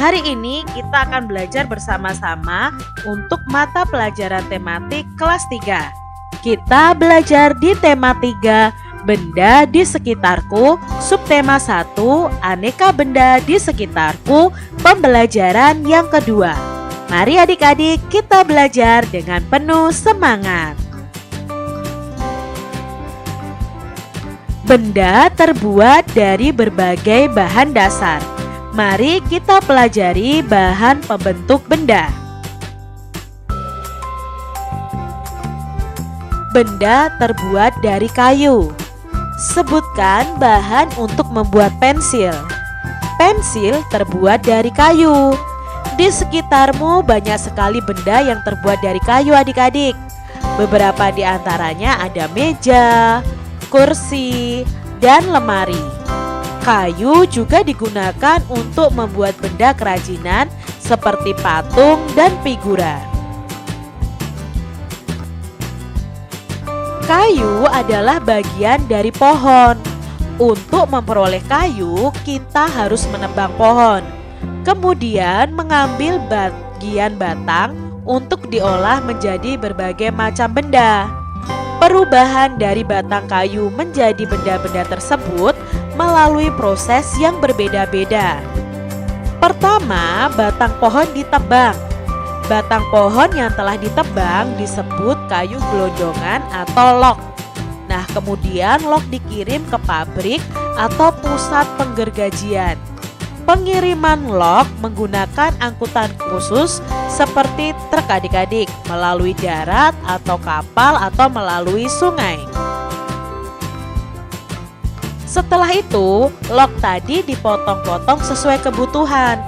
Hari ini kita akan belajar bersama-sama untuk mata pelajaran tematik kelas 3. Kita belajar di tema 3, benda di sekitarku, subtema 1, aneka benda di sekitarku, pembelajaran yang kedua. Mari adik-adik kita belajar dengan penuh semangat. Benda terbuat dari berbagai bahan dasar. Mari kita pelajari bahan pembentuk benda. Benda terbuat dari kayu. Sebutkan bahan untuk membuat pensil. Pensil terbuat dari kayu. Di sekitarmu banyak sekali benda yang terbuat dari kayu adik-adik. Beberapa di antaranya ada meja, kursi, dan lemari. Kayu juga digunakan untuk membuat benda kerajinan seperti patung dan figura. Kayu adalah bagian dari pohon. Untuk memperoleh kayu, kita harus menebang pohon. Kemudian mengambil bagian batang untuk diolah menjadi berbagai macam benda. Perubahan dari batang kayu menjadi benda-benda tersebut melalui proses yang berbeda-beda. Pertama, batang pohon ditebang. Batang pohon yang telah ditebang disebut kayu gelondongan atau log. Nah, kemudian log dikirim ke pabrik atau pusat penggergajian. Pengiriman log menggunakan angkutan khusus seperti truk adik-adik, melalui darat atau kapal atau melalui sungai. Setelah itu, log tadi dipotong-potong sesuai kebutuhan.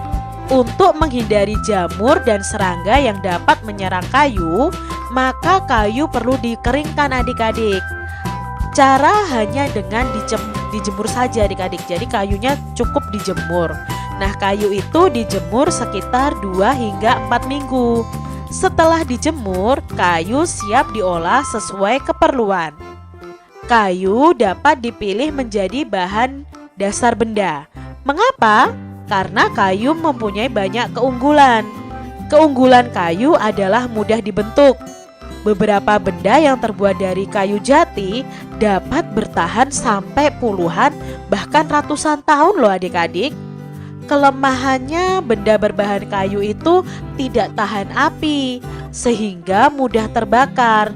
Untuk menghindari jamur dan serangga yang dapat menyerang kayu, maka kayu perlu dikeringkan adik-adik. Cara hanya dengan dijemur saja adik-adik. Jadi kayunya cukup dijemur. Nah, kayu itu dijemur sekitar 2 hingga 4 minggu. Setelah dijemur, kayu siap diolah sesuai keperluan. Kayu dapat dipilih menjadi bahan dasar benda. Mengapa? Karena kayu mempunyai banyak keunggulan. Keunggulan kayu adalah mudah dibentuk. Beberapa benda yang terbuat dari kayu jati dapat bertahan sampai puluhan bahkan ratusan tahun loh adik-adik. Kelemahannya benda berbahan kayu itu tidak tahan api sehingga mudah terbakar.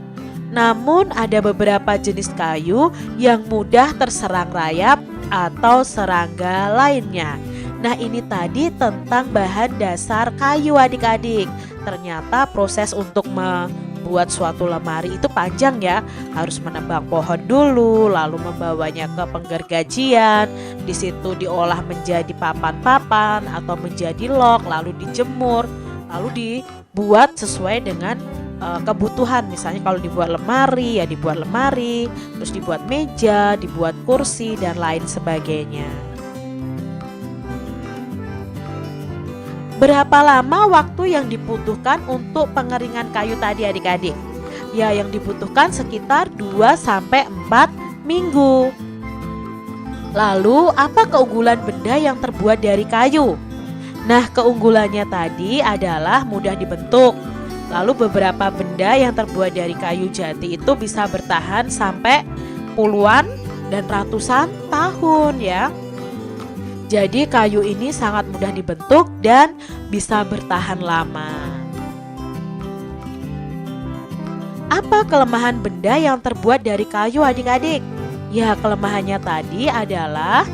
Namun ada beberapa jenis kayu yang mudah terserang rayap atau serangga lainnya. Nah, ini tadi tentang bahan dasar kayu adik-adik. Ternyata proses untuk membuat suatu lemari itu panjang ya. Harus menebang pohon dulu, lalu membawanya ke penggergajian. Di situ diolah menjadi papan-papan atau menjadi log, lalu dijemur, lalu dibuat sesuai dengan kebutuhan. Misalnya kalau dibuat lemari ya dibuat lemari, terus dibuat meja, dibuat kursi dan lain sebagainya. Berapa lama waktu yang dibutuhkan untuk pengeringan kayu tadi adik-adik? Ya, yang dibutuhkan sekitar 2-4 minggu. Lalu apa keunggulan benda yang terbuat dari kayu? Nah, keunggulannya tadi adalah mudah dibentuk. Lalu beberapa benda yang terbuat dari kayu jati itu bisa bertahan sampai puluhan dan ratusan tahun ya. Jadi kayu ini sangat mudah dibentuk dan bisa bertahan lama. Apa kelemahan benda yang terbuat dari kayu adik-adik? Ya, kelemahannya tadi adalah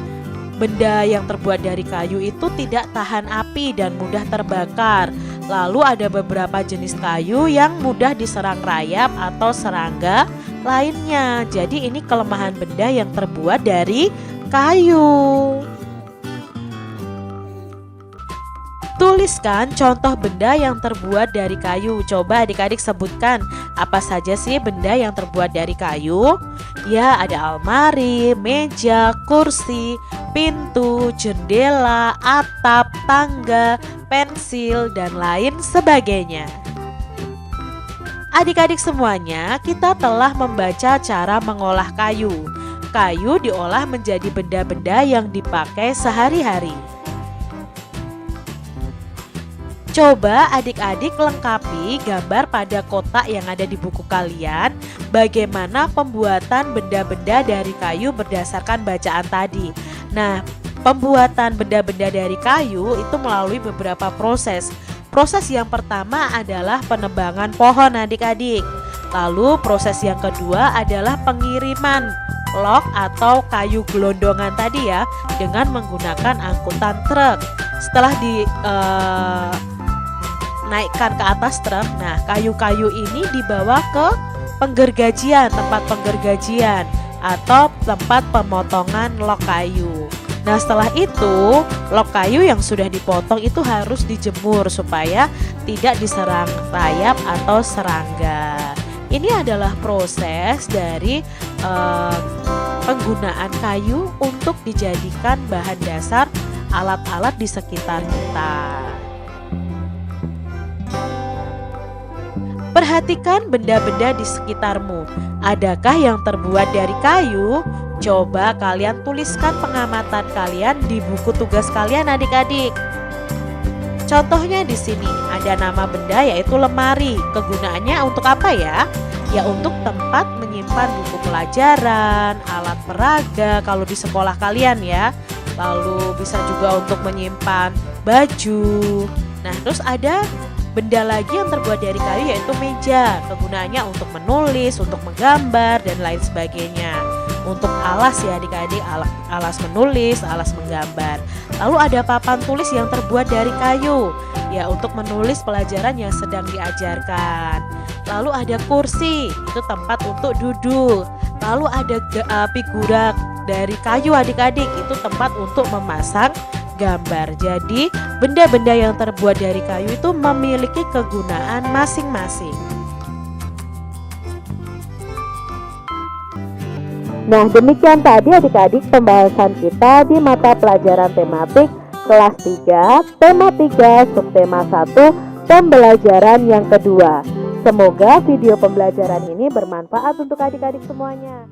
benda yang terbuat dari kayu itu tidak tahan api dan mudah terbakar. Lalu ada beberapa jenis kayu yang mudah diserang rayap atau serangga lainnya. Jadi ini kelemahan benda yang terbuat dari kayu. Tuliskan contoh benda yang terbuat dari kayu. Coba adik-adik sebutkan apa saja sih benda yang terbuat dari kayu? Ya, ada almari, meja, kursi, pintu, jendela, atap, tangga, pensil, dan lain sebagainya. Adik-adik semuanya, kita telah membaca cara mengolah kayu. Kayu diolah menjadi benda-benda yang dipakai sehari-hari. Coba adik-adik lengkapi gambar pada kotak yang ada di buku kalian bagaimana pembuatan benda-benda dari kayu berdasarkan bacaan tadi. Nah, pembuatan benda-benda dari kayu itu melalui beberapa proses. Proses yang pertama adalah penebangan pohon adik-adik. Lalu proses yang kedua adalah pengiriman log atau kayu gelondongan tadi ya dengan menggunakan angkutan truk. Setelah naikkan ke atas truk, nah kayu-kayu ini dibawa ke penggergajian, tempat penggergajian atau tempat pemotongan log kayu. Nah setelah itu log kayu yang sudah dipotong itu harus dijemur supaya tidak diserang rayap atau serangga. Ini adalah proses dari penggunaan kayu untuk dijadikan bahan dasar alat-alat di sekitar kita. Perhatikan benda-benda di sekitarmu. Adakah yang terbuat dari kayu? Coba kalian tuliskan pengamatan kalian di buku tugas kalian adik-adik. Contohnya di sini ada nama benda yaitu lemari. Kegunaannya untuk apa ya? Ya untuk tempat menyimpan buku pelajaran, alat peraga kalau di sekolah kalian ya. Lalu bisa juga untuk menyimpan baju. Nah, terus ada benda lagi yang terbuat dari kayu yaitu meja. Kegunaannya untuk menulis, untuk menggambar dan lain sebagainya. Untuk alas ya adik-adik, alas menulis, alas menggambar. Lalu ada papan tulis yang terbuat dari kayu, ya untuk menulis pelajaran yang sedang diajarkan. Lalu ada kursi, itu tempat untuk duduk. Lalu ada figura dari kayu adik-adik, itu tempat untuk memasang gambar. Jadi benda-benda yang terbuat dari kayu itu memiliki kegunaan masing-masing. Nah, demikian tadi adik-adik pembahasan kita di mata pelajaran tematik kelas 3, tema 3, subtema 1, pembelajaran yang kedua. Semoga video pembelajaran ini bermanfaat untuk adik-adik semuanya.